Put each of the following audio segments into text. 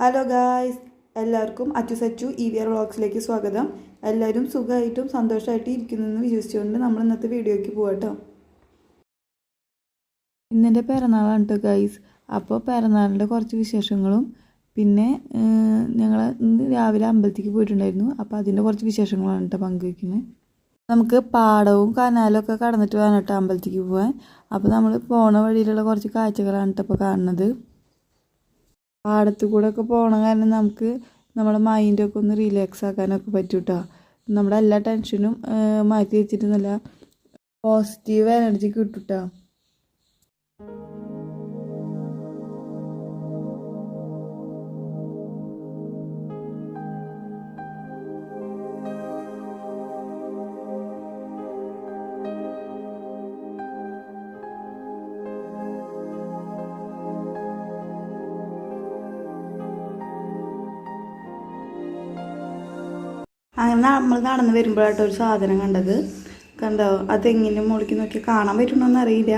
Hello guys, എല്ലാവർക്കും Achu EVR വ്ളോഗ്സിലേക്ക് സ്വാഗതം. എല്ലാവരും സുഖമായിട്ടും സന്തോഷമായിട്ടും ഇരിക്കുന്നെന്ന് വിശ്വസിച്ചുകൊണ്ട് നമ്മൾ ഇന്നത്തെ വീഡിയോയ്ക്ക് പോകട്ടോ. ഇന്നെൻ്റെ പിറന്നാളാണ് കേട്ടോ ഗായ്സ്. അപ്പോൾ പിറന്നാളിൻ്റെ കുറച്ച് വിശേഷങ്ങളും പിന്നെ ഞങ്ങൾ ഇന്ന് രാവിലെ അമ്പലത്തിലേക്ക് പോയിട്ടുണ്ടായിരുന്നു. അപ്പോൾ അതിൻ്റെ കുറച്ച് വിശേഷങ്ങളാണ് കേട്ടോ പങ്കുവയ്ക്കുന്നത്. നമുക്ക് പാടവും കനാലും ഒക്കെ കടന്നിട്ട് വേണം കേട്ടോ അമ്പലത്തിലേക്ക് പോകാൻ. അപ്പോൾ നമ്മൾ പോണ വഴിയിലുള്ള കുറച്ച് കാഴ്ചകളാണ് കേട്ടോ ഇപ്പോൾ കാണുന്നത്. പാടത്ത് കൂടെ ഒക്കെ പോകണം കാരണം നമുക്ക് നമ്മുടെ മൈൻഡൊക്കെ ഒന്ന് റിലാക്സ് ആക്കാനൊക്കെ പറ്റും കേട്ടോ. നമ്മുടെ എല്ലാ ടെൻഷനും മാറ്റി വെച്ചിട്ട് നല്ല പോസിറ്റീവ് എനർജി കിട്ടും കേട്ടോ. അങ്ങനെ നമ്മൾ നടന്ന് വരുമ്പോഴായിട്ട് ഒരു സാധനം കണ്ടോ അതെങ്ങനെ മുകളിലേക്ക് നോക്കി കാണാൻ പറ്റുമെന്നൊന്നും അറിയില്ല.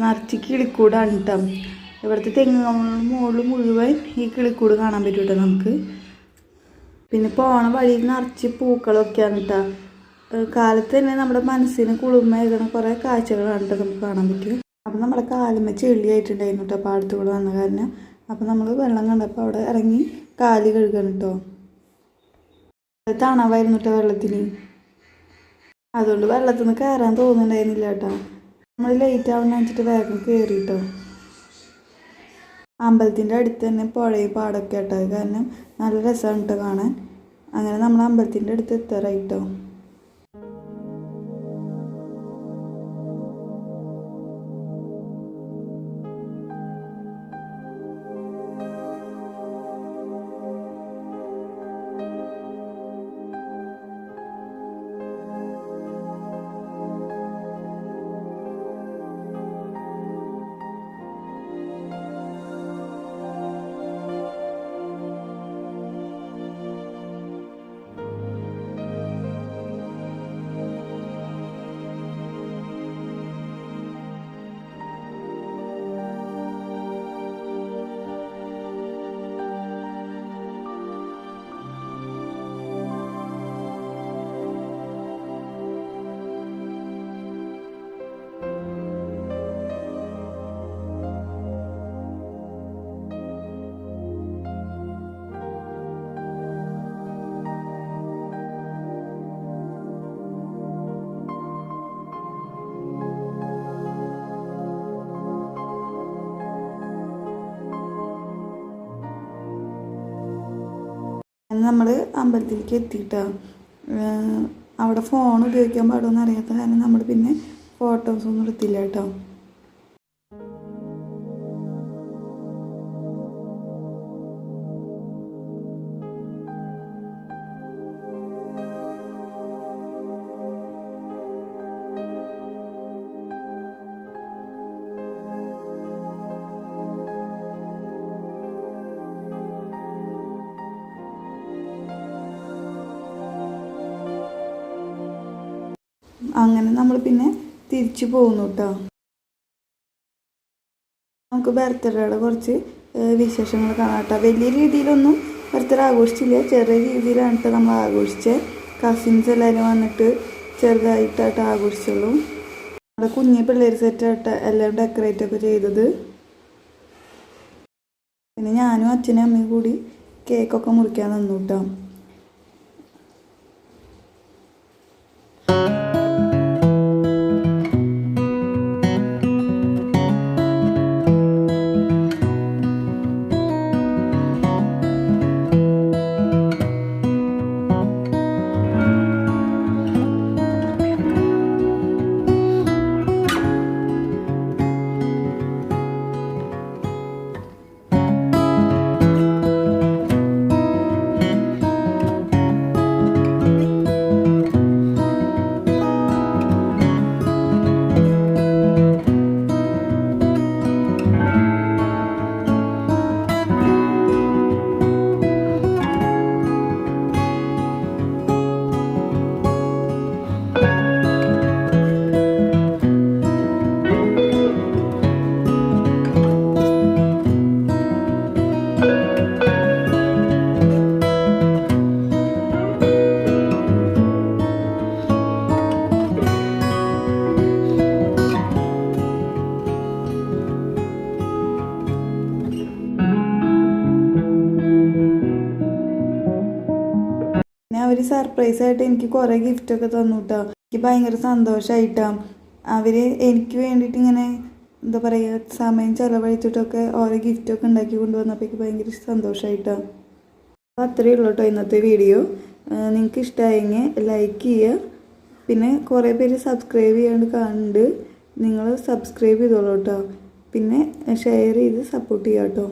നിറച്ച് കിളിക്കൂടാണ് കേട്ടോ. ഇവിടുത്തെ തെങ്ങുകളുടെ മുകളിൽ മുഴുവൻ ഈ കിളിക്കൂട് കാണാൻ പറ്റും കേട്ടോ നമുക്ക്. പിന്നെ പോണ വഴിയിൽ നിറച്ച് പൂക്കളൊക്കെയാണ് കേട്ടോ. കാലത്ത് തന്നെ നമ്മുടെ മനസ്സിന് കുളിർമയേകണ കുറേ കാഴ്ചകളാണ് കേട്ടോ നമുക്ക് കാണാൻ പറ്റും. അപ്പം നമ്മുടെ കാലുമ്മ ചെളിയായിട്ടുണ്ടായിരുന്നു കേട്ടോ പാടത്ത് കൂടെ വന്ന കാരണം. അപ്പം നമ്മൾ വെള്ളം കണ്ടപ്പോൾ അവിടെ ഇറങ്ങി കാല് കഴുകണം കേട്ടോ. തണവായിരുന്നു കേട്ടോ വെള്ളത്തിന്. അതുകൊണ്ട് വെള്ളത്തിൽ നിന്ന് കയറാൻ തോന്നുന്നുണ്ടായിരുന്നില്ല കേട്ടോ. നമ്മൾ ലേറ്റ് ആവുന്ന വെച്ചിട്ട് വേഗം കയറി കേട്ടോ. അമ്പലത്തിൻ്റെ അടുത്ത് തന്നെ പുഴയും പാടൊക്കെ കേട്ടോ. കാരണം നല്ല രസമാണ് കേട്ടോ കാണാൻ. അങ്ങനെ നമ്മൾ അമ്പലത്തിൻ്റെ അടുത്ത് എത്താറായിട്ടോ. നമ്മൾ അമ്പലത്തിലേക്ക് എത്തിയിട്ടാണ്. അവിടെ ഫോൺ ഉപയോഗിക്കാൻ പാടുമെന്ന് അറിയാത്ത കാരണം നമ്മൾ പിന്നെ ഫോട്ടോസൊന്നും എടുത്തില്ല കേട്ടോ. അങ്ങനെ നമ്മൾ പിന്നെ തിരിച്ചു പോകുന്നു കേട്ടോ. നമുക്ക് ബർത്ത്ഡേയുടെ കുറച്ച് വിശേഷങ്ങൾ കാണാം കേട്ടോ. വലിയ രീതിയിലൊന്നും ബർത്ത്ഡേ ആഘോഷിച്ചില്ല, ചെറിയ രീതിയിലാണ് കേട്ടോ നമ്മൾ ആഘോഷിച്ചത്. കസിൻസ് എല്ലാവരും വന്നിട്ട് ചെറുതായിട്ടായിട്ട് ആഘോഷിച്ചുള്ളൂ. നമ്മുടെ കുഞ്ഞു പിള്ളേർ സെറ്റായിട്ട് എല്ലാവരും ഡെക്കറേറ്റൊക്കെ ചെയ്തത്. പിന്നെ ഞാനും അച്ഛനും അമ്മയും കൂടി കേക്കൊക്കെ മുറിക്കാൻ നിന്നു കേട്ടോ. സർപ്രൈസായിട്ട് എനിക്ക് കുറേ ഗിഫ്റ്റൊക്കെ തന്നു കേട്ടോ. എനിക്ക് ഭയങ്കര സന്തോഷമായിട്ടാണ്. അവർ എനിക്ക് വേണ്ടിയിട്ട് ഇങ്ങനെ എന്താ പറയുക സമയം ചിലവഴിച്ചിട്ടൊക്കെ ഓരോ ഗിഫ്റ്റൊക്കെ ഉണ്ടാക്കി കൊണ്ടുവന്നപ്പോൾ എനിക്ക് ഭയങ്കര സന്തോഷമായിട്ടാണ്. അപ്പോൾ അത്രയേ ഉള്ളൂ കേട്ടോ ഇന്നത്തെ വീഡിയോ. നിങ്ങൾക്ക് ഇഷ്ടമായെങ്കിൽ ലൈക്ക് ചെയ്യുക. പിന്നെ കുറേ പേര് സബ്സ്ക്രൈബ് ചെയ്യാണ്ട് കാണുന്നുണ്ട്. നിങ്ങൾ സബ്സ്ക്രൈബ് ചെയ്തോളൂ കേട്ടോ. പിന്നെ ഷെയർ ചെയ്ത് സപ്പോർട്ട് ചെയ്യാം കേട്ടോ.